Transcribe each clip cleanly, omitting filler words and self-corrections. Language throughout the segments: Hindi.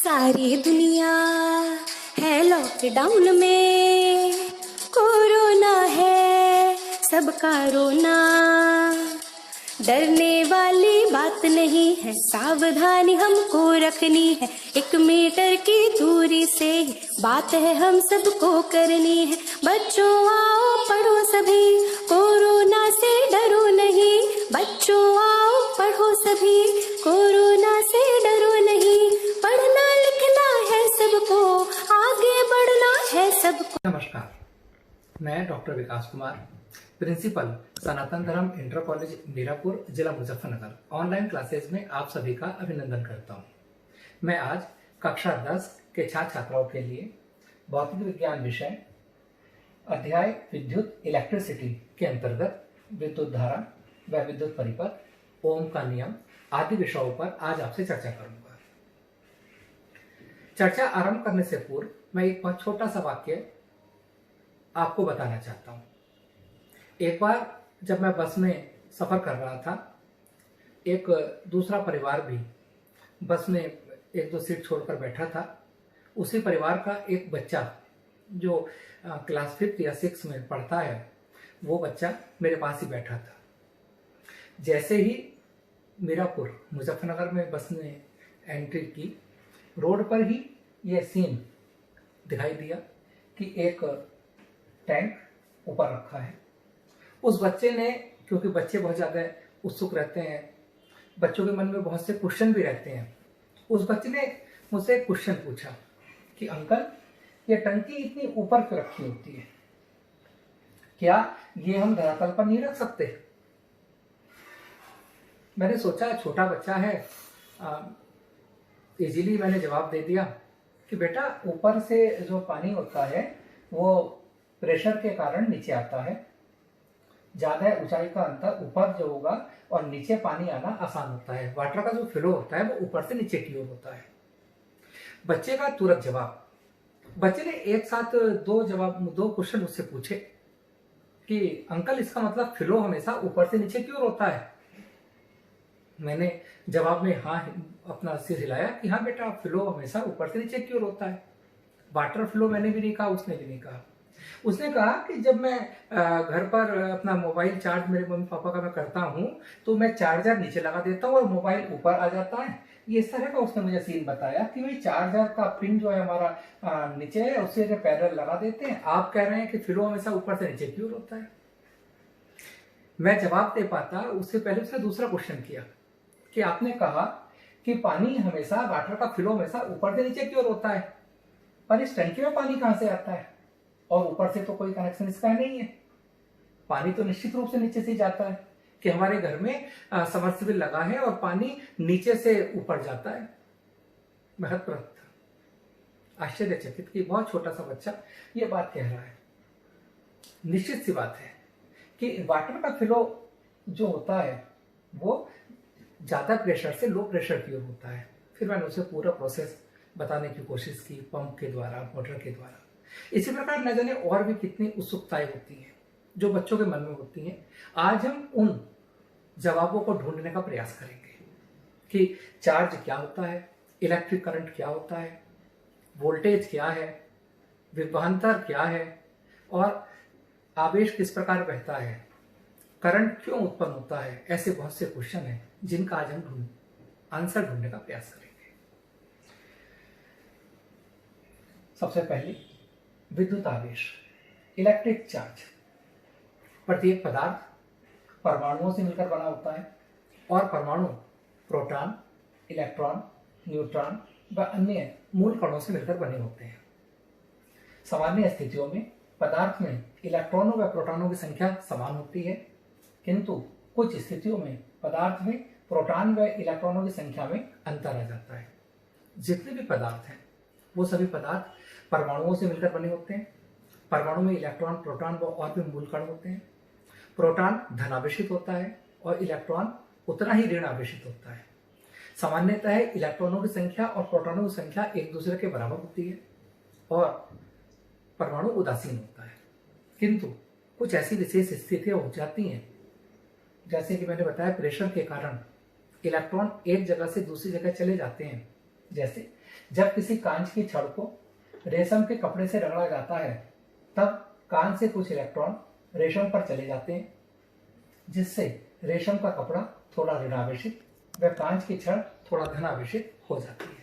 सारी दुनिया है लॉकडाउन में, कोरोना है सबका रोना। डरने वाली बात नहीं है, सावधानी हमको रखनी है। 1 मीटर की दूरी से बात है हम सबको करनी है। बच्चों आओ पढ़ो सभी, कोरोना से डरो नहीं। बच्चों आओ पढ़ो सभी, कोरोना से डरो नहीं। पढ़ना लिखना है सबको, आगे बढ़ना है सबको। नमस्कार, मैं डॉक्टर विकास कुमार, प्रिंसिपल सनातन धर्म इंटर कॉलेज मीरापुर, जिला मुजफ्फरनगर, ऑनलाइन क्लासेस में आप सभी का अभिनंदन करता हूं। मैं आज कक्षा 10 के छात्र छात्राओं के लिए भौतिक विज्ञान विषय अध्याय विद्युत इलेक्ट्रिसिटी के अंतर्गत विद्युत धारा व विद्युत परिपथ, ओम का नियम आदि विषयों पर आज आपसे चर्चा करूंगा। चर्चा आरंभ करने से पूर्व मैं एक बहुत छोटा सा वाक्य आपको बताना चाहता हूं। एक बार जब मैं बस में सफर कर रहा था, एक दूसरा परिवार भी बस में 1-2 सीट छोड़कर बैठा था। उसी परिवार का एक बच्चा जो क्लास 5 या 6 में पढ़ता है, वो बच्चा मेरे पास ही बैठा था। जैसे ही मीरापुर मुजफ्फरनगर में बस ने एंट्री की, रोड पर ही यह सीन दिखाई दिया कि एक टैंक ऊपर रखा है। उस बच्चे ने, क्योंकि बच्चे बहुत ज़्यादा उत्सुक रहते हैं, बच्चों के मन में बहुत से क्वेश्चन भी रहते हैं, उस बच्चे ने मुझसे एक क्वेश्चन पूछा कि अंकल, ये टंकी इतनी ऊपर क्यों रखी होती है? क्या ये हम धरातल पर नहीं रख सकते? मैंने सोचा छोटा बच्चा है, इजीली मैंने जवाब दे दिया कि बेटा, ऊपर से जो पानी होता है वो प्रेशर के कारण नीचे आता है। ज्यादा ऊंचाई का अंतर ऊपर जो होगा और नीचे पानी आना आसान होता है। वाटर का जो फ्लो होता है वो ऊपर से नीचे की ओर होता है। बच्चे का तुरंत जवाब, बच्चे ने एक साथ दो क्वेश्चन उससे पूछे कि अंकल, इसका मतलब फ्लो हमेशा ऊपर से नीचे की ओर होता है? मैंने जवाब में हाँ अपना सिर हिलाया कि हाँ बेटा, फ्लो हमेशा ऊपर से नीचे की ओर होता है। वाटर फ्लो मैंने भी नहीं कहा, उसने भी नहीं कहा। उसने कहा कि जब मैं घर पर अपना मोबाइल चार्ज मेरे मम्मी पापा का मैं करता हूँ, तो मैं चार्जर नीचे लगा देता हूँ और मोबाइल ऊपर आ जाता है। ये इस तरह का उसने मुझे सीन बताया कि भाई चार्जर का पिन जो है हमारा नीचे है, उससे जो पैरेलल लगा देते हैं। आप कह रहे हैं कि फ्लो हमेशा ऊपर से नीचे की ओर होता है। मैं जवाब दे पाता उससे पहले उसने दूसरा क्वेश्चन किया कि आपने कहा कि पानी हमेशा, वाटर का फ्लो हमेशा ऊपर से नीचे की ओर होता है, पर इस टंकी में पानी कहां से आता है? और ऊपर से तो कोई कनेक्शन इसका नहीं है। पानी तो निश्चित रूप से नीचे से जाता है कि हमारे घर में सबमर्सिबल लगा है और पानी नीचे से ऊपर जाता है। मैं हतप्रभ था, आश्चर्यचकित कि बहुत छोटा सा बच्चा ये बात कह रहा है। निश्चित सी बात है कि वाटर का फ्लो जो होता है वो ज्यादा प्रेशर से लो प्रेशर की ओर होता है। फिर मैंने उसे पूरा प्रोसेस बताने की कोशिश की, पंप के द्वारा, मोटर के द्वारा। इसी प्रकार न जाने और भी कितनी उत्सुकताएं होती हैं जो बच्चों के मन में होती हैं। आज हम उन जवाबों को ढूंढने का प्रयास करेंगे कि चार्ज क्या होता है, इलेक्ट्रिक करंट क्या होता है, वोल्टेज क्या है, विभवांतर क्या है और आवेश किस प्रकार बहता है, करंट क्यों उत्पन्न होता है। ऐसे बहुत से क्वेश्चन हैं जिनका आज हम आंसर ढूंढने का प्रयास करेंगे। सबसे पहले विद्युत आवेश, इलेक्ट्रिक चार्ज। प्रत्येक पदार्थ परमाणुओं से मिलकर बना होता है और परमाणु प्रोटॉन, इलेक्ट्रॉन, न्यूट्रॉन व अन्य मूल कणों से मिलकर बने होते हैं। सामान्य स्थितियों में पदार्थ में इलेक्ट्रॉनों व प्रोटॉनों की संख्या समान होती है, किंतु कुछ स्थितियों में पदार्थ में प्रोटॉन व इलेक्ट्रॉनों की संख्या में अंतर आ जाता है। जितने भी पदार्थ हैं वो सभी पदार्थ परमाणुओं से मिलकर बने होते हैं। परमाणु में इलेक्ट्रॉन, प्रोटॉन व और भी मूल कण होते हैं। प्रोटॉन धनावेशित होता है और इलेक्ट्रॉन उतना ही ऋण आवेशित होता है। सामान्यतः इलेक्ट्रॉनों की संख्या और प्रोटॉनों की संख्या एक दूसरे के बराबर होती है और परमाणु उदासीन होता है। किंतु कुछ ऐसी विशेष स्थितियां हो जाती हैं, जैसे कि मैंने बताया, प्रेशर के कारण इलेक्ट्रॉन एक जगह से दूसरी जगह चले जाते हैं जैसे जब किसी कांच की छड़ को रेशम के कपड़े से रगड़ा जाता है तब कांच से कुछ इलेक्ट्रॉन रेशम पर चले जाते हैं, जिससे रेशम का कपड़ा थोड़ा ऋणावेशित व कांच की छड़ थोड़ा धनावेशित हो जाती है।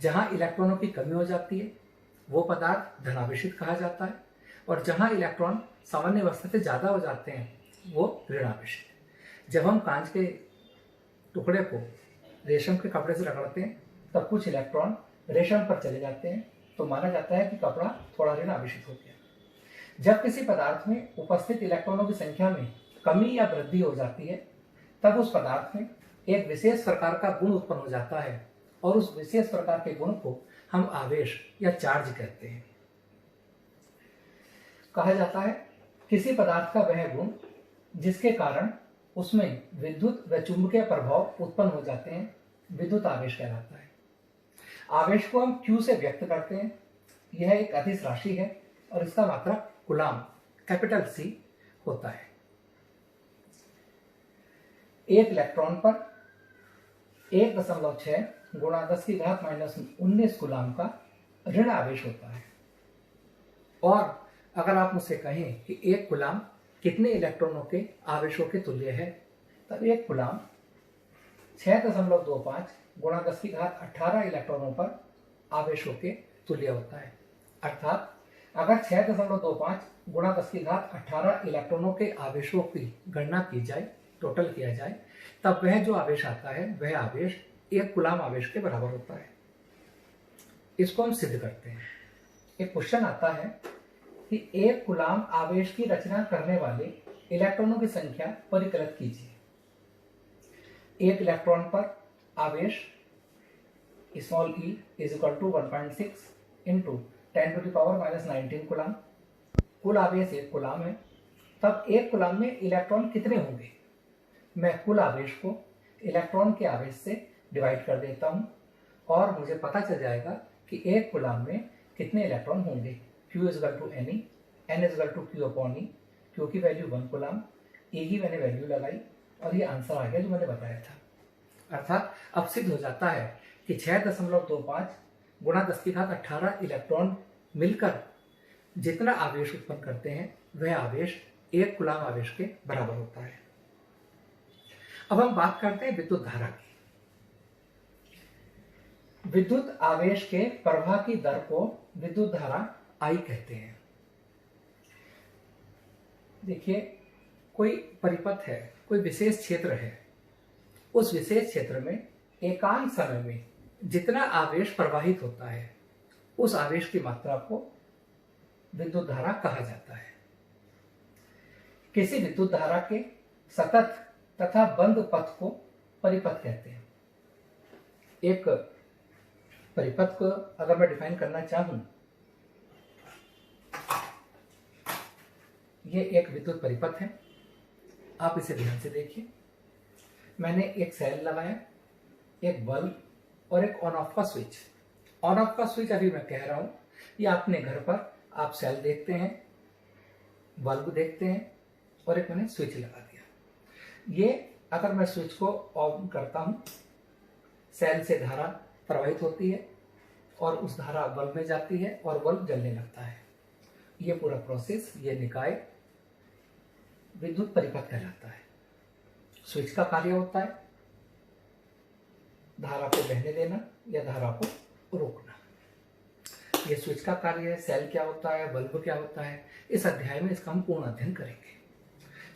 जहां इलेक्ट्रॉनों की कमी हो जाती है वो पदार्थ धनावेशित कहा जाता है, और जहां इलेक्ट्रॉन सामान्य अवस्था से ज्यादा हो जाते हैं वो ऋणावेशित। जब हम कांच के टुकड़े को रेशम के कपड़े से रगड़ते हैं तब कुछ इलेक्ट्रॉन रेशम पर चले जाते हैं, तो माना जाता है कि कपड़ा थोड़ा ऋणावेशित हो गया। जब किसी पदार्थ में उपस्थित इलेक्ट्रॉनों की संख्या में कमी या वृद्धि हो जाती है तब उस पदार्थ में एक विशेष प्रकार का गुण उत्पन्न हो जाता है, और उस विशेष प्रकार के गुण को हम आवेश या चार्ज कहते हैं। कहा जाता है किसी पदार्थ का वह गुण जिसके कारण उसमें विद्युत व चुंबकीय प्रभाव उत्पन्न हो जाते हैं विद्युत आवेश कहलाता है। आवेश को हम Q से व्यक्त करते हैं। यह एक अदिश राशि है और इसका मात्रक कूलाम कैपिटल C होता है। एक इलेक्ट्रॉन पर 1.6 गुणा 10⁻⁻19 कूलाम का ऋण आवेश होता है। और अगर आप मुझसे कहें कि एक कूलाम कितने इलेक्ट्रॉनों के आवेशों के तुल्य है, तब एक कूलाम 6.25 गुणा 10⁻18 इलेक्ट्रॉनों पर आवेशों के तुल्य होता है। अर्थात अगर 6.25 गुणा 10⁻18 इलेक्ट्रॉनों के आवेशों की गणना की जाए, टोटल किया जाए, तब वह जो आवेश आता है वह आवेश एक कूलाम आवेश के बराबर होता है। इसको हम सिद्ध करते हैं। एक क्वेश्चन आता है कि एक कूलाम आवेश की रचना करने वाले इलेक्ट्रॉनों की संख्या परिकलित कीजिए। एक इलेक्ट्रॉन पर आवेश small e is equal to 1.6 into 10⁻⁻19 coulomb. कुल आवेश एक कूलाम है, तब एक कूलाम में इलेक्ट्रॉन कितने होंगे? मैं कुल आवेश को इलेक्ट्रॉन के आवेश से डिवाइड कर देता हूं और मुझे पता चल जाएगा कि एक कूलाम में कितने इलेक्ट्रॉन होंगे। Q is equal to Ne, N is equal to Q upon E। Q की वैल्यू 1 कूलाम, E की मैंने वैल्यू लगाई और ये आंसर आ गया जो मैंने बताया था। अर्थात अब सिद्ध हो जाता है कि 6.25 गुणा 10⁻18 इलेक्ट्रॉन मिलकर जितना आवेश उत्पन्न करते हैं वह आवेश एक कूलाम आवेश के बराबर होता है। अब हम बात करते हैं विद्युत धारा की। विद्युत आवेश के प्रवाह की दर को विद्युत धारा I कहते हैं। देखिए, कोई परिपथ है, कोई विशेष क्षेत्र है, उस विशेष क्षेत्र में एकांत समय में जितना आवेश प्रवाहित होता है उस आवेश की मात्रा को विद्युत धारा कहा जाता है। किसी विद्युत धारा के सतत तथा बंद पथ को परिपथ कहते हैं। एक परिपथ को अगर मैं डिफाइन करना चाहूं, ये एक विद्युत परिपथ है। आप इसे ध्यान से देखिए। मैंने एक सेल लगाया, एक बल्ब और एक ऑन ऑफ का स्विच। ऑन ऑफ का स्विच अभी मैं कह रहा हूं, ये अपने घर पर आप सेल देखते हैं, बल्ब देखते हैं और एक मैंने स्विच लगा दिया। ये अगर मैं स्विच को ऑन करता हूं, सेल से धारा प्रवाहित होती है और उस धारा बल्ब में जाती है और बल्ब जलने लगता है। ये पूरा प्रोसेस, ये निकाय विद्युत परिपथ कहलाता है। स्विच का कार्य होता है धारा को बहने देना या धारा को रोकना। ये स्विच का कार्य है। सेल क्या होता है, बल्ब क्या होता है, इस अध्याय में इसका हम पूर्ण अध्ययन करेंगे।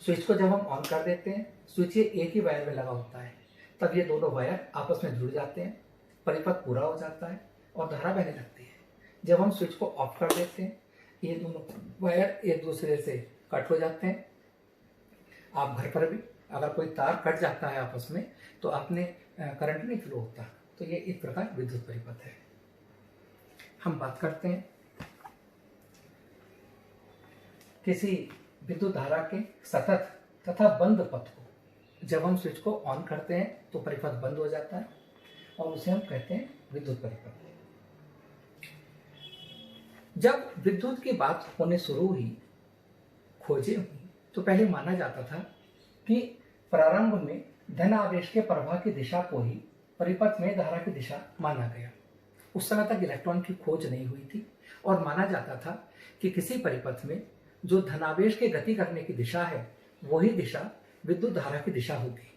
स्विच को जब हम ऑन कर देते हैं, स्विच ये एक ही वायर में लगा होता है, तब ये दोनों वायर आपस में जुड़ जाते हैं, परिपथ पूरा हो जाता है और धारा बहने लगती है। जब हम स्विच को ऑफ कर देते हैं, ये दोनों वायर एक दूसरे से कट हो जाते हैं। आप घर पर भी अगर कोई तार कट जाता है आपस में, तो आपने करंट नहीं फ्लो होता। तो ये एक प्रकार विद्युत परिपथ है। हम बात करते हैं किसी विद्युत धारा के सतत तथा बंद पथ को। जब हम स्विच को ऑन करते हैं तो परिपथ बंद हो जाता है और उसे हम कहते हैं विद्युत परिपथ। जब विद्युत की बात होने शुरू हुई, खोजें हुई, तो पहले माना जाता था कि प्रारंभ में धन आवेश के प्रवाह की दिशा को ही परिपथ में धारा की दिशा माना गया। उस समय तक इलेक्ट्रॉन की खोज नहीं हुई थी और माना जाता था कि किसी परिपथ में जो धनावेश के गति करने की दिशा है वही दिशा विद्युत धारा की दिशा होगी।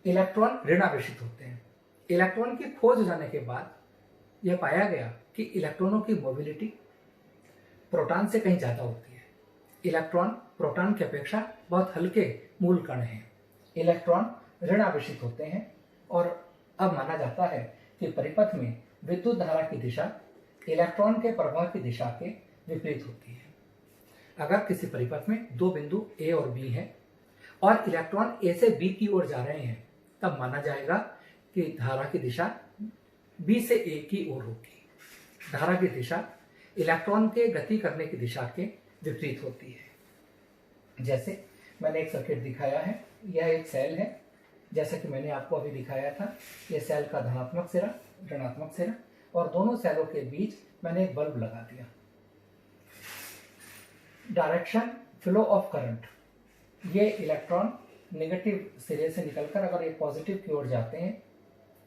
इलेक्ट्रॉन ऋणावेशित होते हैं। इलेक्ट्रॉन की खोज हो जाने के बाद यह पाया गया कि इलेक्ट्रॉनों की मोबिलिटी प्रोटॉन से कहीं ज्यादा होती है। इलेक्ट्रॉन प्रोटॉन की अपेक्षा बहुत हल्के मूल कण हैं। इलेक्ट्रॉन ऋणावेशित होते हैं और अब माना जाता है कि परिपथ में विद्युत धारा की दिशा इलेक्ट्रॉन के प्रवाह की दिशा के विपरीत होती है। अगर किसी परिपथ में दो बिंदु ए और बी हैं और इलेक्ट्रॉन ए से बी की ओर जा रहे हैं तब माना जाएगा कि धारा की दिशा बी से ए की ओर होगी। धारा की दिशा इलेक्ट्रॉन के गति करने की दिशा के विपरीत होती है। जैसे मैंने एक सर्किट दिखाया है, यह एक सेल है। जैसा कि मैंने आपको अभी दिखाया था, यह सेल का धनात्मक सिरा, ऋणात्मक सिरा और दोनों सेलों के बीच मैंने एक बल्ब लगा दिया। डायरेक्शन फ्लो ऑफ करंट, ये इलेक्ट्रॉन नेगेटिव सिरे से निकलकर अगर ये पॉजिटिव की ओर जाते हैं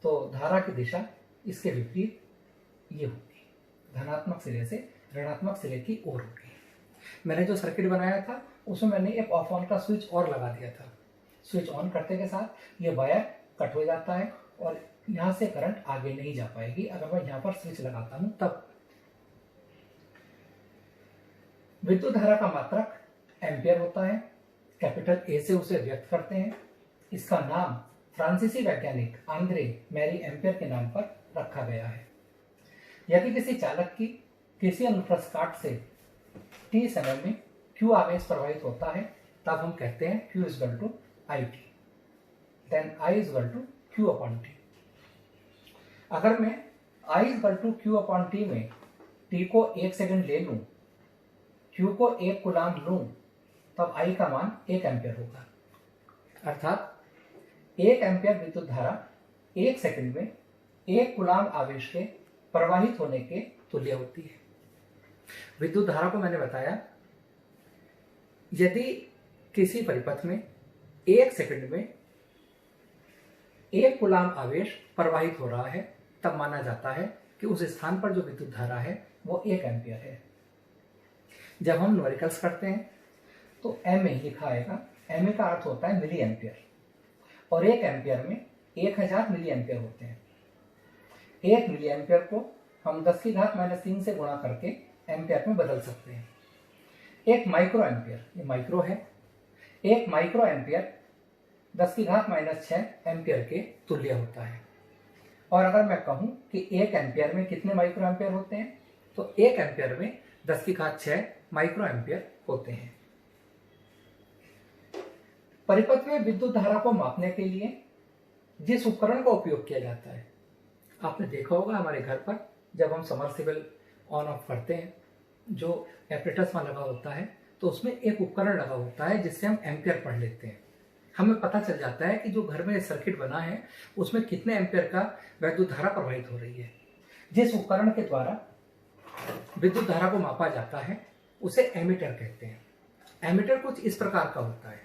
तो धारा की दिशा इसके विपरीत ये होगी, धनात्मक सिरे से ऋणात्मक सिरे की ओर होगी। मैंने जो सर्किट बनाया था उसमें मैंने एक ऑफ ऑन का स्विच और लगा दिया था। स्विच ऑन करते के साथ ये वायर कट हो जाता है और यहां से करंट आगे नहीं जा पाएगी अगर मैं यहां पर स्विच लगाता हूं तब। विद्युत धारा का मात्रक एम्पियर होता है। कैपिटल ए से उसे व्यक्त करते हैं। इसका नाम फ्रांसीसी वैज्ञानिक आंद्रे मैरी एम्पियर के नाम पर रखा गया है। यदि किसी चालक की किसी अनुप्रस्थ काट से t समय में q आवेश प्रवाहित होता है तब हम कहते हैं q equal to I T, then I equal to q upon T. अगर मैं I equal to q upon T में t को 1 सेकंड ले लूं, q को 1 कूलाम लूं तब I का मान 1 एम्पियर होगा। अर्थात 1 एम्पियर विद्युत धारा 1 सेकंड में 1 कूलाम आवेश के प्रवाहित होने के तुल्य होती है। विद्युत धारा को मैंने बताया, यदि किसी परिपथ में 1 सेकंड में 1 कूलाम आवेश प्रवाहित हो रहा है तब माना जाता है कि उस स्थान पर जो विद्युत धारा है वो 1 एम्पियर है। जब हम न्यूमेरिकल्स करते हैं तो MA लिखा आएगा। MA का अर्थ होता है मिली एम्पियर और 1 एम्पियर में 1000 मिली एम्पियर होते हैं। 1 मिली एम्पियर को हम 10 की घात -3 से गुणा करके एम्पियर में बदल सकते हैं। 1 माइक्रो एम्पियर, ये माइक्रो है, 1 माइक्रो एम्पियर 10 की घात -6 एम्पियर के तुल्य होता है। और अगर मैं कहूं कि 1 एम्पियर में कितने माइक्रो एम्पियर होते हैं तो 1 एम्पियर में 10 की घात 6 माइक्रो एम्पियर होते हैं। परिपथ में विद्युत धारा को मापने के लिए जिस उपकरण का उपयोग किया जाता है, आपने देखा होगा हमारे घर पर जब हम समरसेबल ऑन ऑफ करते हैं, जो एपरेटस में लगा होता है तो उसमें एक उपकरण लगा होता है जिससे हम एम्पियर पढ़ लेते हैं। हमें पता चल जाता है कि जो घर में सर्किट बना है उसमें कितने एम्पियर का विद्युत धारा प्रवाहित हो रही है। जिस उपकरण के द्वारा विद्युत धारा को मापा जाता है उसे एमीटर कहते हैं। एमीटर कुछ इस प्रकार का होता है,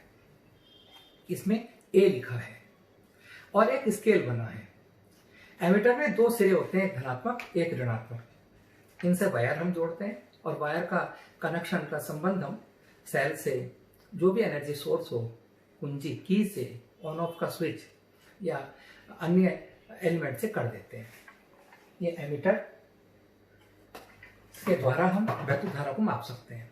इसमें ए लिखा है और एक स्केल बना है। एमीटर में 2 सिरे होते हैं, एक धनात्मक एक ऋणात्मक। इनसे वायर हम जोड़ते हैं और वायर का कनेक्शन का संबंध हम सेल से जो भी एनर्जी सोर्स हो, कुंजी की से, ऑन ऑफ का स्विच या अन्य एलिमेंट से कर देते हैं। ये एमीटर के द्वारा हम वैद्युत धारा को माप सकते हैं।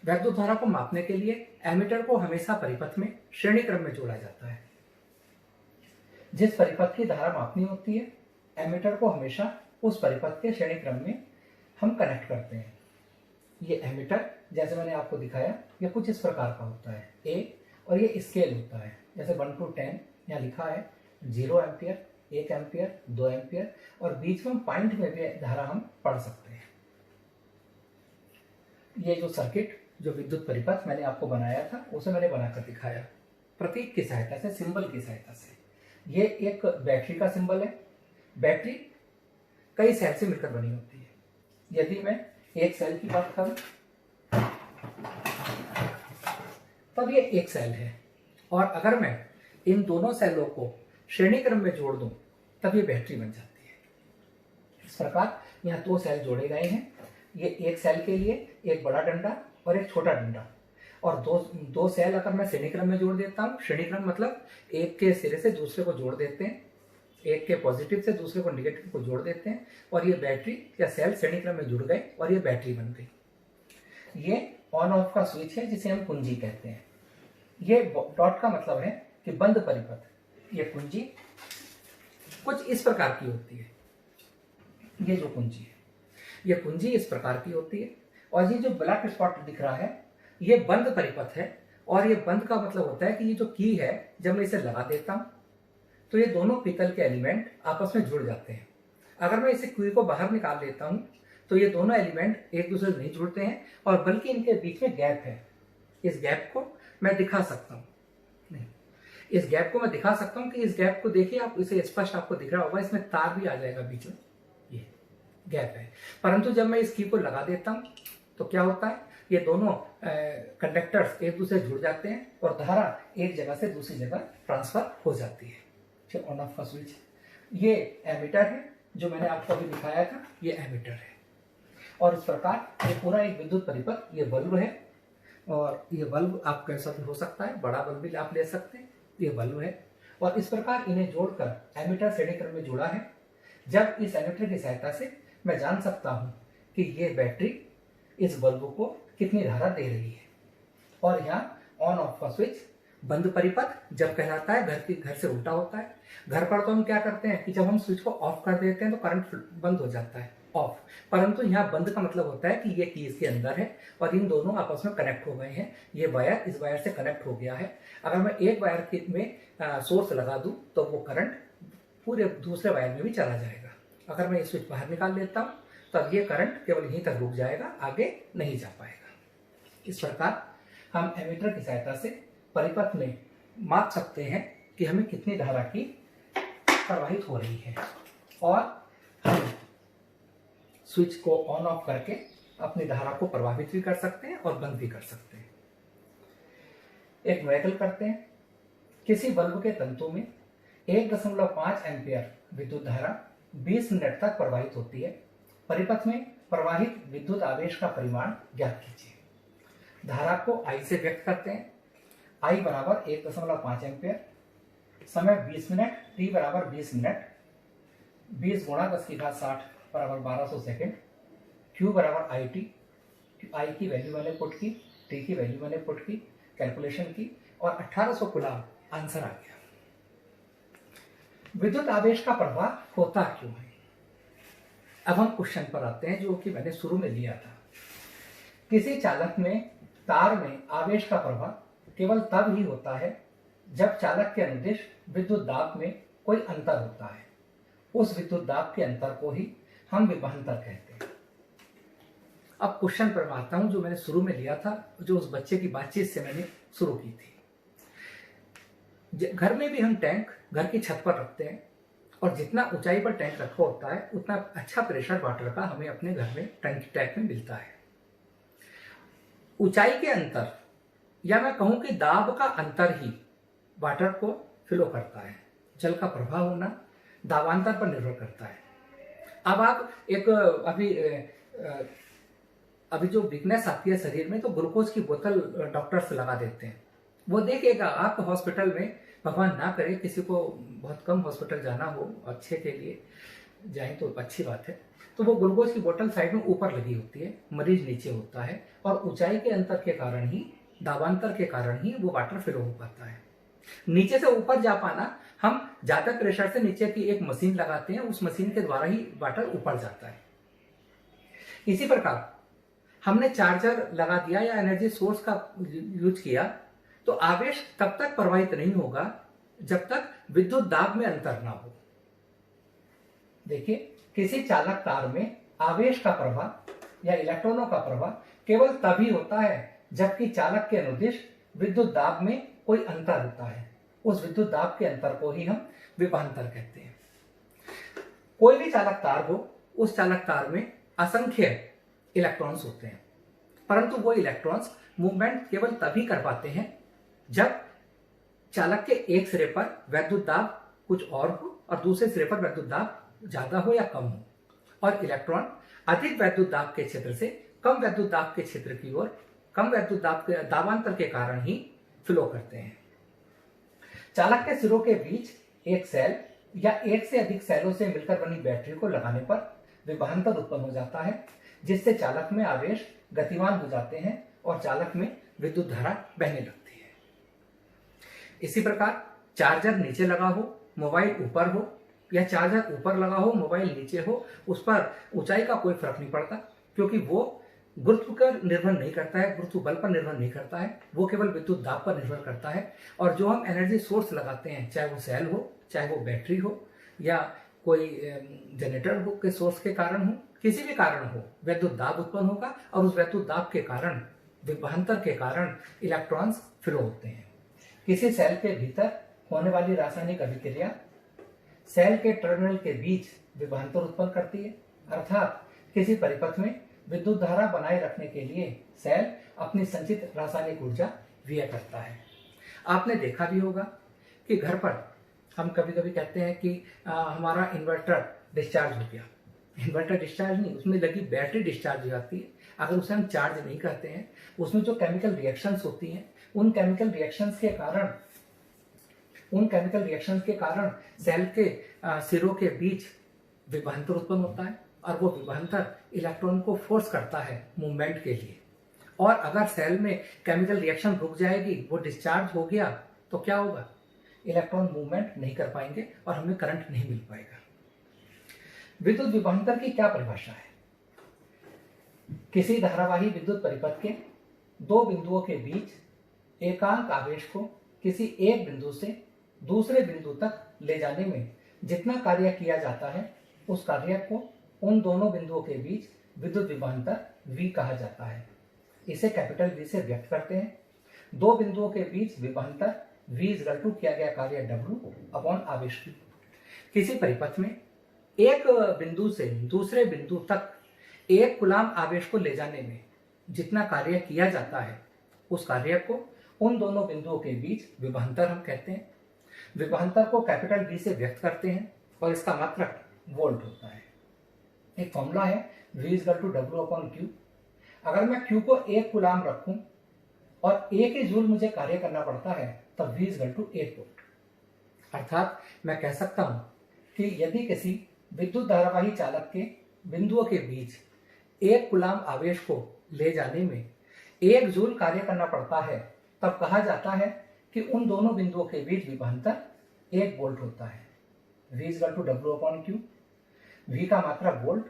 वैद्युत धारा को मापने के लिए एमीटर को हमेशा परिपथ में श्रेणी क्रम में जोड़ा जाता है। जिस परिपथ की धारा मापनी होती है, एमीटर को हमेशा उस परिपथ के श्रेणी क्रम में हम कनेक्ट करते हैं। ये एमीटर जैसे मैंने आपको दिखाया, ये कुछ इस प्रकार का होता है ए, और ये स्केल होता है जैसे 1 to 10 यहाँ लिखा है। 0 एम्पियर, 1 एम्पियर, 2 एम्पियर और बीच में पॉइंट में भी धारा हम पढ़ सकते हैं। ये जो सर्किट, जो विद्युत परिपथ मैंने आपको बनाया था उसे मैंने बनाकर दिखाया प्रतीक की सहायता से, सिंबल की सहायता से। ये एक बैटरी का सिंबल है। बैटरी कई सेल से मिलकर बनी होती है। यदि मैं एक सेल की बात करूं तब ये एक सेल है, और अगर मैं इन दोनों सेलों को श्रेणी क्रम में जोड़ दूं तब ये बैटरी बन जाती है। इस प्रकार यहाँ दो सेल जोड़े गए हैं। ये एक सेल के लिए एक बड़ा डंडा और एक छोटा डंडा, और दो सेल अगर मैं श्रेणी क्रम में जोड़ देता हूँ, श्रेणी क्रम मतलब एक के सिरे से दूसरे को जोड़ देते हैं, एक के पॉजिटिव से दूसरे को नेगेटिव को जोड़ देते हैं, और ये बैटरी या सेल श्रेणी क्रम में जुड़ गए और ये बैटरी बन गई। ये ऑन ऑफ का स्विच है जिसे हम कुंजी कहते हैं। ये डॉट का मतलब है कि बंद परिपथ। ये कुंजी कुछ इस प्रकार की होती है। ये जो कुंजी है, ये कुंजी इस प्रकार की होती है, और ये जो ब्लैक स्पॉट दिख रहा है ये बंद परिपथ है। और ये बंद का मतलब होता है कि ये जो की है, जब मैं इसे लगा देता हूं तो ये दोनों पीतल के एलिमेंट आपस में जुड़ जाते हैं। अगर मैं इसे की को बाहर निकाल देता हूं तो ये दोनों एलिमेंट एक दूसरे से नहीं जुड़ते हैं, और बल्कि इनके बीच में गैप है। इस गैप को मैं दिखा सकता हूँ, नहीं, इस गैप को मैं दिखा सकता हूँ कि इस गैप को देखिए आप, इसे स्पष्ट आपको दिख रहा होगा, इसमें तार भी आ जाएगा बीच में, ये गैप है। परंतु जब मैं इस की को लगा देता हूँ तो क्या होता है, ये दोनों कंडक्टर्स एक दूसरे से जुड़ जाते हैं और धारा एक जगह से दूसरी जगह ट्रांसफर हो जाती है। ऑन ऑफ का स्विच। ये एमीटर है जो मैंने आपको अभी दिखाया था, ये एमीटर है। और इस प्रकार ये पूरा एक विद्युत परिपथ, ये बल्ब है, और ये बल्ब आप कैसा भी हो सकता है, बड़ा बल्ब भी आप ले सकते हैं, ये बल्ब है। और इस प्रकार इन्हें जोड़कर एमीटर श्रेणी क्रम में जुड़ा है। जब इस एमीटर की सहायता से मैं जान सकता हूं कि ये बैटरी इस बल्ब को कितनी धारा दे रही है। और यहाँ ऑन ऑफ का स्विच बंद परिपथ जब कहलाता है, घर से उल्टा होता है। घर पर तो हम क्या करते हैं कि जब हम स्विच को ऑफ कर देते हैं तो करंट बंद हो जाता है, ऑफ। परंतु यहाँ बंद का मतलब होता है कि ये की इसके अंदर है और इन दोनों आपस में कनेक्ट हो गए हैं। ये वायर इस वायर से कनेक्ट हो गया है। अगर मैं एक वायर में सोर्स लगा दूं तो वो करंट पूरे दूसरे वायर में भी चला जाएगा। अगर मैं ये स्विच बाहर निकाल लेता हूँ तब ये करंट केवल यहीं तक रुक जाएगा, आगे नहीं जा पाएगा। इस प्रकार हम एमीटर की सहायता से परिपथ में माप सकते हैं कि हमें कितनी धारा की प्रवाहित हो रही है, और हम स्विच को ऑन ऑफ करके अपनी धारा को प्रभावित भी कर सकते हैं और बंद भी कर सकते हैं। एक न्यूमेरिकल करते हैं। किसी बल्ब के तंतु में 1.5 एम्पियर विद्युत धारा 20 मिनट तक प्रवाहित होती है। परिपथ में प्रवाहित विद्युत आवेश का परिमाण ज्ञात कीजिए। धारा को I से व्यक्त करते हैं। I बराबर 1.5 एम्पियर, समय 20 मिनट, t बराबर 20 मिनट, 20 गुणा 10⁻60 बराबर 1200 सेकेंड, Q बराबर IT, I की वैल्यू मैंने पुट की, T की वैल्यू मैंने पुट की, कैलकुलेशन की, और 1800 कूलम आंसर आ गया। विद्युत आवेश का प्रवाह होता क्यों है? अब हम क्वेश्चन पर आते हैं जो कि मैंने शुरू में लिया था। किसी चालक में तार में आवेश का प्रवाह केवल तब ही होता है जब चालक के अनुदिश विद्युत दाब में कोई अंतर होता है। उस विद्युत दाब के अंतर को ही हम विभवांतर कहते हैं। अब क्वेश्चन पर मैं आता हूं जो मैंने शुरू में लिया था, जो उस बच्चे की बातचीत से मैंने शुरू की थी। घर में भी हम टैंक घर की छत पर रखते हैं, और जितना ऊंचाई पर टैंक रखा होता है उतना अच्छा प्रेशर वाटर का हमें अपने घर में टैंक में मिलता है। ऊंचाई के अंतर, या मैं कहूं कि दाब का अंतर ही वाटर को फ्लो करता है। जल का प्रवाह होना दाबांतर पर निर्भर करता है। अब आप एक अभी जो वीकनेस आती है शरीर में, तो ग्लूकोज की बोतल डॉक्टर्स लगा देते हैं। वो देखेगा आप हॉस्पिटल में, भगवान ना करे किसी को बहुत कम हॉस्पिटल जाना हो, अच्छे के लिए जाए तो अच्छी बात है, तो वो ग्लूकोज की बोतल साइड में ऊपर लगी होती है, मरीज नीचे होता है, और ऊंचाई के अंतर के कारण ही, दाबांतर के कारण ही वो वाटर फ्लो हो पाता है। नीचे से ऊपर जा पाना, हम ज्यादा प्रेशर से नीचे की एक मशीन लगाते हैं, उस मशीन के द्वारा ही वाटर ऊपर जाता है। इसी प्रकार हमने चार्जर लगा दिया या एनर्जी सोर्स का यूज किया, तो आवेश तब तक प्रवाहित नहीं होगा जब तक विद्युत दाब में अंतर ना हो। देखिए, किसी चालक तार में आवेश का प्रवाह या इलेक्ट्रॉनों का प्रवाह केवल तभी होता है जबकि चालक के अनुदिश विद्युत दाब में कोई अंतर होता है। उस विद्युत दाब के अंतर को ही हम विभवांतर कहते हैं। कोई भी चालक तार हो, उस चालक तार में असंख्य इलेक्ट्रॉन्स होते हैं, परंतु वो इलेक्ट्रॉन्स मूवमेंट केवल तभी कर पाते हैं जब चालक के एक सिरे पर वैद्युत दाब कुछ और हो और दूसरे सिरे पर वैद्युत दाब ज्यादा हो या कम हो, और इलेक्ट्रॉन अधिक वैद्युत दाब के क्षेत्र से कम वैद्युत दाब के क्षेत्र की ओर कम वैद्युत दाब के दाबांतर के कारण ही फ्लो करते हैं। चालक के सिरों के बीच एक सेल या एक से अधिक सेलों से मिलकर बनी बैटरी को लगाने पर विभवांतर उत्पन्न हो जाता है, जिससे चालक में आवेश गतिमान हो जाते हैं और चालक में विद्युत धारा बहने लगती है। इसी प्रकार चार्जर नीचे लगा हो, मोबाइल ऊपर हो, या चार्जर ऊपर लगा हो, मोबाइल नीचे हो, उस पर ऊंचाई का कोई फर्क नहीं पड़ता, क्योंकि वो गुरुत्व पर निर्भर नहीं करता है, गुरुत्व बल पर निर्भर नहीं करता है, वो केवल विद्युत दाब पर निर्भर करता है। और जो हम एनर्जी सोर्स लगाते हैं, चाहे वो सेल हो, चाहे वो बैटरी हो, या कोई जनरेटर हो के सोर्स के कारण हो, किसी भी कारण हो, विद्युत दाब उत्पन्न होगा और उस विद्युत दाब के कारण, विभवांतर के कारण इलेक्ट्रॉन्स फ्लो होते हैं। किसी सेल के भीतर होने वाली रासायनिक अभिक्रिया सेल के टर्मिनल के बीच विभवांतर उत्पन्न करती है, अर्थात किसी परिपथ में विद्युत धारा बनाए रखने के लिए सेल अपनी संचित रासायनिक ऊर्जा व्यय करता है। आपने देखा भी होगा कि घर पर हम कभी कभी कहते हैं कि हमारा इन्वर्टर डिस्चार्ज हो गया। इन्वर्टर डिस्चार्ज नहीं, उसमें लगी बैटरी डिस्चार्ज हो जाती है। अगर उसे हम चार्ज नहीं करते हैं, उसमें जो केमिकल रिएक्शंस होती हैं, उन केमिकल रिएक्शंस के कारण सेल के सिरों के बीच विभवांतर उत्पन्न होता है, और वो विभवांतर इलेक्ट्रॉन को फोर्स करता है मूवमेंट के लिए। और अगर सेल में केमिकल रिएक्शन रुक जाएगी, वो डिस्चार्ज हो गया, तो क्या होगा? इलेक्ट्रॉन मूवमेंट नहीं कर पाएंगे और हमें करंट नहीं मिल पाएगा। विद्युत विभवांतर की क्या परिभाषा है? किसी धारावाही विद्युत परिपथ के दो बिंदुओं के बीच एकांक आवेश को किसी एक बिंदु से दूसरे बिंदु तक ले जाने में जितना कार्य किया जाता है, उस कार्य को उन दोनों बिंदुओं के बीच विद्युत विभवांतर V कहा जाता है। इसे कैपिटल V से व्यक्त करते हैं। दो बिंदुओं के बीच विभवांतर V = किया गया कार्य W अपॉन आवेश Q। किसी परिपथ में एक बिंदु से दूसरे बिंदु तक एक कूलाम आवेश को ले जाने में जितना कार्य किया जाता है, उस कार्य को उन दोनों बिंदुओं के बीच विभवांतर हम कहते हैं। विभवांतर को कैपिटल V से व्यक्त करते हैं और इसका मात्रक वोल्ट होता है। एक फॉर्मूला है V = W/Q। अगर मैं Q को 1 कूलाम रखूं और 1 ही जूल मुझे कार्य करना पड़ता है, तब V = 1 वोल्ट। अर्थात मैं कह सकता हूं कि यदि किसी विद्युत धारावाही चालक के बिंदुओं के बीच 1 कूलाम आवेश को ले जाने में 1 जूल कार्य करना पड़ता है, तब कहा जाता है कि उन दोनों बिंदुओं के बीच विभवांतर 1 वोल्ट होता है। V = W/Q। V का मात्रक वोल्ट,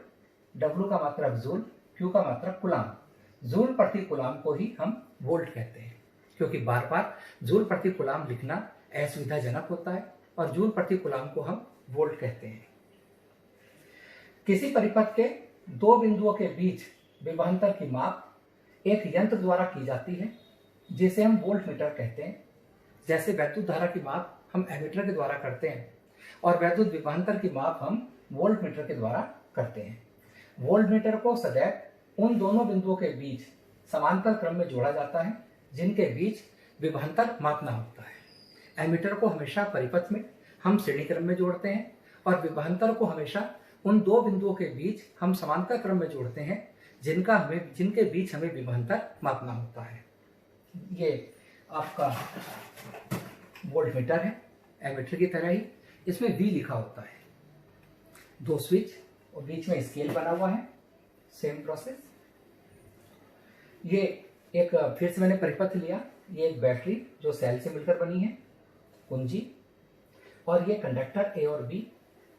W का मात्रक जूल, Q का मात्रक कूलाम। जूल प्रति कूलाम को ही हम वोल्ट कहते हैं, क्योंकि बार बार जूल प्रति कूलाम लिखना असुविधाजनक होता है, और जूल प्रति कूलाम को हम वोल्ट कहते हैं। किसी परिपथ के दो बिंदुओं के बीच विभवांतर की माप एक यंत्र द्वारा की जाती है, जिसे हम वोल्ट मीटर कहते हैं। जैसे वैद्युत धारा की माप हम एमीटर के द्वारा करते हैं, और वैद्युत विभवांतर की माप हम वोल्ट मीटर के द्वारा करते हैं। वोल्ट मीटर को सदैव उन दोनों बिंदुओं के बीच समांतर क्रम में जोड़ा जाता है, जिनके बीच विभवांतर मापना होता है। एमीटर को हमेशा परिपथ में हम श्रेणी क्रम में जोड़ते हैं, और विभवांतर को हमेशा उन दो बिंदुओं के बीच हम समांतर क्रम में जोड़ते हैं, जिनके बीच हमें विभवांतर मापना होता है। ये आपका वोल्ट मीटर है, एमीटर की तरह ही इसमें V लिखा होता है। दो स्विच और बीच में स्केल बना हुआ है, सेम प्रोसेस। ये एक फिर से मैंने परिपथ लिया, ये एक बैटरी जो सेल से मिलकर बनी है, कुंजी, और ये कंडक्टर A और B,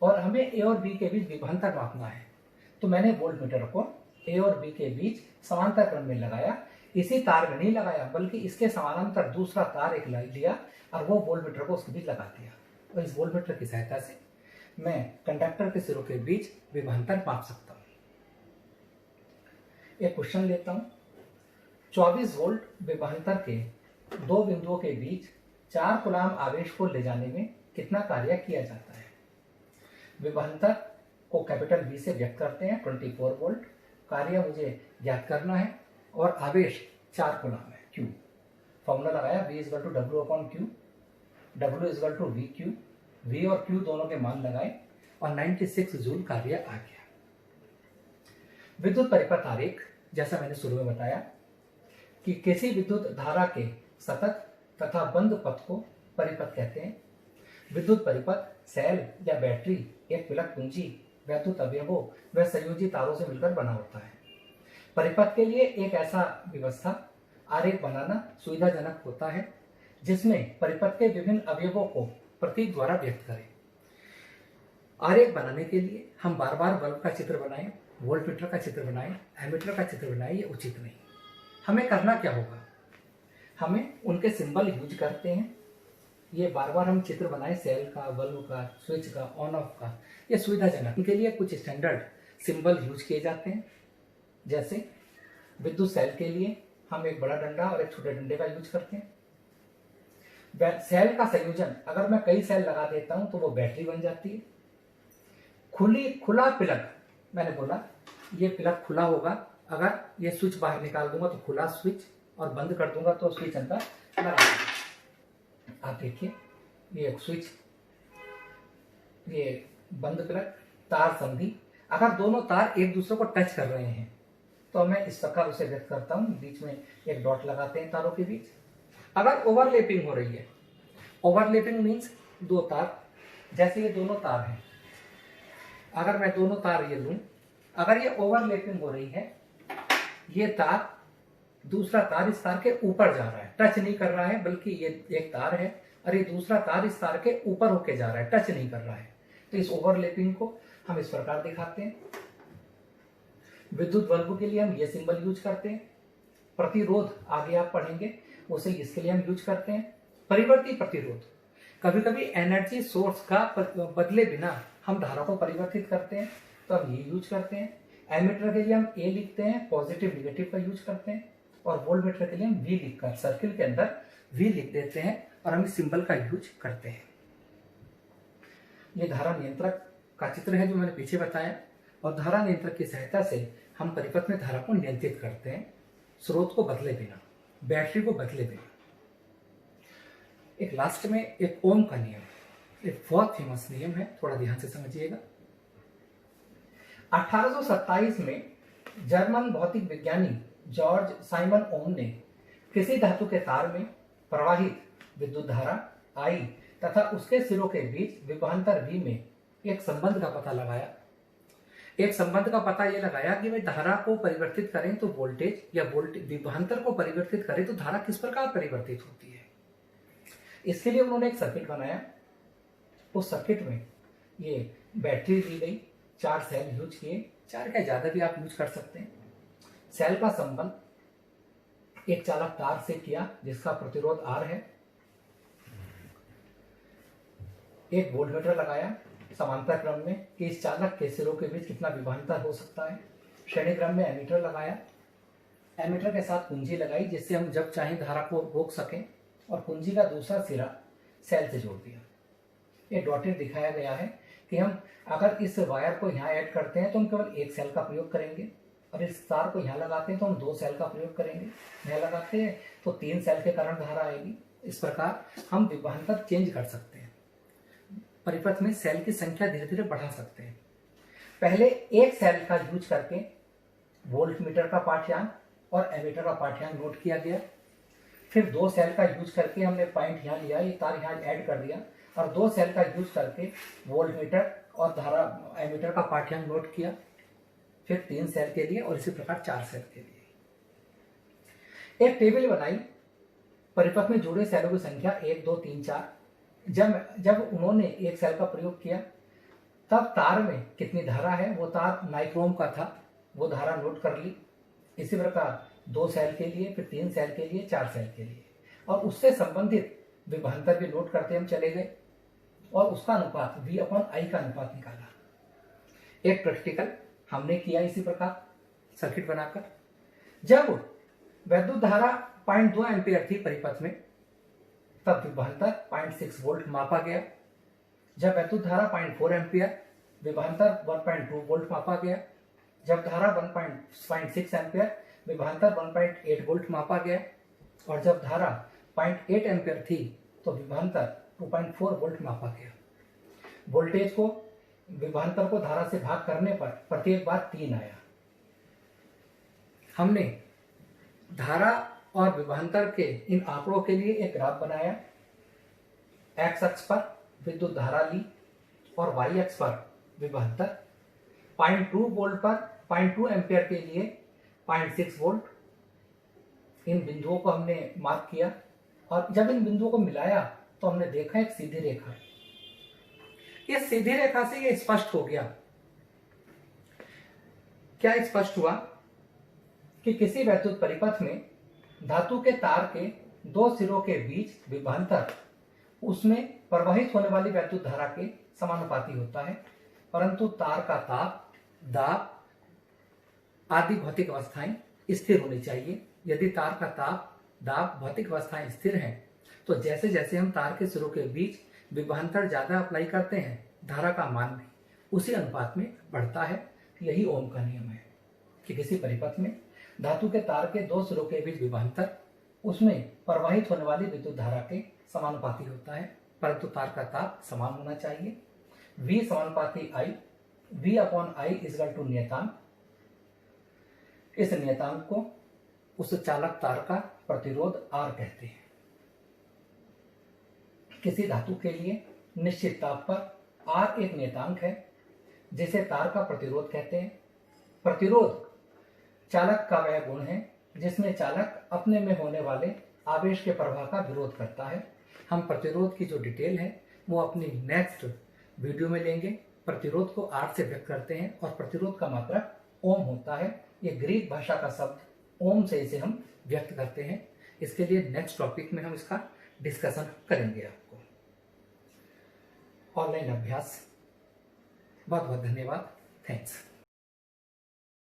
और हमें A और B के बीच विभवांतर मापना है। तो मैंने वोल्ट मीटर को A और B के बीच समांतर क्रम में लगाया। इसी तार में नहीं लगाया, बल्कि इसके समानांतर दूसरा तार एक लिया और वो वोल्ट मीटर को उसके बीच लगा दिया। और इस वोल्ट मीटर की सहायता से मैं कंडक्टर के सिरों के बीच विभवांतर माप सकता हूँ। एक क्वेश्चन लेता हूँ। 24 वोल्ट विभवांतर के दो बिंदुओं के बीच 4 कूलाम आवेश को ले जाने में कितना कार्य किया जाता है? विभवांतर को कैपिटल V से व्यक्त करते हैं, 24 वोल्ट। कार्य मुझे ज्ञात करना है, और आवेश 4 कूलाम है, Q। फॉर्मूला लगाया, V = W/Q, W = VQ। V और Q दोनों के मान लगाए और 96 जूल कार्य आ गया। विद्युत परिपथ आरेख, जैसा मैंने शुरू में बताया कि किसी विद्युत धारा के सतत तथा बंद पथ को परिपथ कहते हैं। विद्युत परिपथ सेल या बैटरी, एक विलक कुंजी, वैद्युत अवयवों व संयोजी तारों से मिलकर बना होता है। परिपथ के लिए एक ऐसा व्यवस्था आरेख बनाना सुविधाजनक होता है जिसमें परिपथ के विभिन्न अवयवों को प्रतीक द्वारा व्यक्त करें। आरेख बनाने के लिए हम बार बार बल्ब का चित्र बनाएं, वोल्टमीटर का चित्र बनाएं, एमीटर का चित्र बनाएं, ये उचित नहीं। हमें करना क्या होगा, हमें उनके सिंबल यूज करते हैं। ये बार बार हम चित्र बनाएं सेल का, बल्ब का, स्विच का, ऑन ऑफ का, ये सुविधाजनक। इनके लिए कुछ स्टैंडर्ड सिंबल यूज किए जाते हैं। जैसे विद्युत सेल के लिए हम एक बड़ा डंडा और एक छोटे डंडे का यूज करते हैं। सेल का संयोजन अगर मैं कई सेल लगा देता हूं तो वो बैटरी बन जाती है। खुला प्लग, मैंने बोला ये प्लग खुला होगा, अगर ये स्विच बाहर निकाल दूंगा तो खुला स्विच, और बंद कर दूंगा तो स्विच अंदर लगा। आप देखिए ये एक स्विच, ये बंद प्लग, तार संधि। अगर दोनों तार एक दूसरे को टच कर रहे हैं तो मैं इस प्रकार उसे व्यक्त करता हूं, बीच में एक डॉट लगाते हैं तारों के बीच। अगर ओवरलैपिंग हो रही है, ओवरलैपिंग मीन्स दो तार, जैसे ये दोनों तार हैं, अगर मैं दोनों तार ये लूं, अगर ये ओवरलैपिंग हो रही है, ये तार दूसरा तार इस तार के ऊपर जा रहा है, टच नहीं कर रहा है, बल्कि ये एक तार है और ये दूसरा तार इस तार के ऊपर होके जा रहा है, टच नहीं कर रहा है, तो इस ओवरलैपिंग को हम इस प्रकार दिखाते हैं। विद्युत बल्ब के लिए हम ये सिंबल यूज करते हैं। प्रतिरोध आगे आप पढ़ेंगे, उसे इसके लिए हम यूज करते हैं। परिवर्ती प्रतिरोध, कभी कभी एनर्जी सोर्स का बदले बिना हम धारा को परिवर्तित करते हैं तो हम ये यूज करते हैं। एमीटर के लिए हम ए लिखते हैं, पॉजिटिव निगेटिव का यूज करते हैं, और वोल्टमीटर के लिए हम वी लिखकर सर्किल के अंदर वी लिख देते हैं और हम इस सिंबल का यूज करते हैं। ये धारा नियंत्रक का चित्र है जो मैंने पीछे बताया, और धारा नियंत्रक की सहायता से हम परिपथ में धारा को नियंत्रित करते हैं, स्रोत को बदले बिना, बैटरी को बदले बिना। एक लास्ट में एक ओम का नियम, एक बहुत फेमस नियम है, थोड़ा ध्यान से समझिएगा। 1827 में जर्मन भौतिक विज्ञानी जॉर्ज साइमन ओम ने किसी धातु के तार में प्रवाहित विद्युत धारा आई तथा उसके सिरों के बीच विभवांतर V में एक संबंध का पता लगाया। एक संबंध का पता यह लगाया कि वे धारा को परिवर्तित करें तो वोल्टेज, या विभवांतर को परिवर्तित करें तो धारा किस प्रकार परिवर्तित होती है। इसके लिए उन्होंने एक सर्किट बनाया। उस सर्किट में ये बैटरी दी गई, 4 सेल यूज किए, 4 क्या ज्यादा भी आप यूज कर सकते हैं। सेल का संबंध एक चालक तार से किया जिसका प्रतिरोध R है। एक वोल्टमीटर लगाया समांतर क्रम में कि इस चालक के सिरों के बीच कितना विभवांतर हो सकता है। श्रेणी क्रम में एमीटर लगाया, एमीटर के साथ कुंजी लगाई जिससे हम जब चाहें धारा को रोक सकें, और कुंजी का दूसरा सिरा सेल से जोड़ दिया। ये डॉटेड दिखाया गया है कि हम अगर इस वायर को यहाँ ऐड करते हैं तो हम केवल एक सेल का प्रयोग करेंगे, और इस तार को यहाँ लगाते हैं तो हम 2 सेल का प्रयोग करेंगे, यहाँ लगाते हैं तो 3 सेल के कारण धारा आएगी। इस प्रकार हम विभवांतर चेंज कर सकते हैं, परिपथ में सेल की संख्या धीरे धीरे बढ़ा सकते हैं। पहले एक सेल का यूज करके वोल्टमीटर का पाठ्यांक और एमीटर का पाठ्यांक नोट किया गया। फिर 2 सेल का यूज करके हमने पॉइंट यहाँ लिया, ये तार यहाँ ऐड कर दिया, और 2 सेल का यूज करके वोल्टमीटर और धारा एमीटर का पाठ्यांक नोट किया। फिर 3 सेल के लिए, और इसी प्रकार 4 सेल के लिए। एक टेबल बनाई, परिपथ में जुड़े सेलों की संख्या 1, 2, 3, 4। जब उन्होंने एक सेल का प्रयोग किया तब तार में कितनी धारा है, वो तार नाइक्रोम का था, वो धारा नोट कर ली। इसी प्रकार 2 सेल के लिए, फिर 3 सेल के लिए, 4 सेल के लिए, और उससे संबंधित विभवांतर भी नोट करते हम चले गए, और उसका अनुपात V/I का अनुपात निकाला। एक प्रैक्टिकल हमने किया इसी प्रकार सर्किट बनाकर। जब वैद्युत धारा 0.2 एम्पीयर थी परिपथ में, तब विभवांतर 0.6 वोल्ट मापा गया। जब वैद्युत धारा 0.4 एम्पीयर, विभवांतर 1.2 वोल्ट मापा गया। जब धारा 1.6 एम्पीयर, विभवांतर 1.8 वोल्ट मापा गया। और जब धारा 0.8 एम्पीयर थी तो विभवांतर 2.4 वोल्ट मापा गया। वोल्टेज को विभवांतर को धारा से भाग करने पर प्रत्येक बार 3 आया। हमने धारा और विभवांतर के इन आंकड़ों के लिए एक ग्राफ बनाया। एक्स अक्ष पर विद्युत धारा ली और वाई अक्ष पर विभवांतर। 0.2 वोल्ट पर 0.2 एम्पियर के लिए 0.6 वोल्ट इन बिंदुओं को हमने मार्क किया और जब इन बिंदुओं को मिलाया तो हमने देखा एक सीधी रेखा है। इस सीधी रेखा से ये स्पष्ट हो गया। क्या स्पष्ट हुआ कि किसी वैद्युत परिपथ में धातु के तार के दो सिरों के बीच विभवांतर उसमें प्रवाहित होने वाली वैद्युत धारा के समानुपाती होता है, परंतु तार का ताप, दाब आदि भौतिक अवस्थाएं स्थिर होनी चाहिए। यदि तार का ताप, दाब, भौतिक अवस्थाएं स्थिर हैं तो जैसे जैसे हम तार के सिरों के बीच विभवांतर ज्यादा अप्लाई करते हैं, धारा का मान भी उसी अनुपात में बढ़ता है। यही ओम का नियम है कि किसी परिपथ में धातु के तार के दो सिरों के बीच विभवांतर उसमें प्रवाहित होने वाली विद्युत धारा के समानुपाती होता है, परंतु तार का ताप समान होना चाहिए। V समानुपाती I, V upon I equal to नियतांक। इस नियतांक को उस चालक तार का प्रतिरोध R कहते हैं। किसी धातु के लिए निश्चित ताप पर R एक नियतांक है जिसे तार का प्रतिरोध कहते हैं। प्रतिरोध चालक का वह गुण है जिसमें चालक अपने में होने वाले आवेश के प्रवाह का विरोध करता है। हम प्रतिरोध की जो डिटेल है वो अपनी नेक्स्ट वीडियो में लेंगे। प्रतिरोध को R से व्यक्त करते हैं और प्रतिरोध का मात्रक ओम होता है। ये ग्रीक भाषा का शब्द ओम से इसे हम व्यक्त करते हैं। इसके लिए नेक्स्ट टॉपिक में हम इसका डिस्कशन करेंगे। आपको ऑनलाइन अभ्यास बहुत बहुत धन्यवाद। थैंक्स।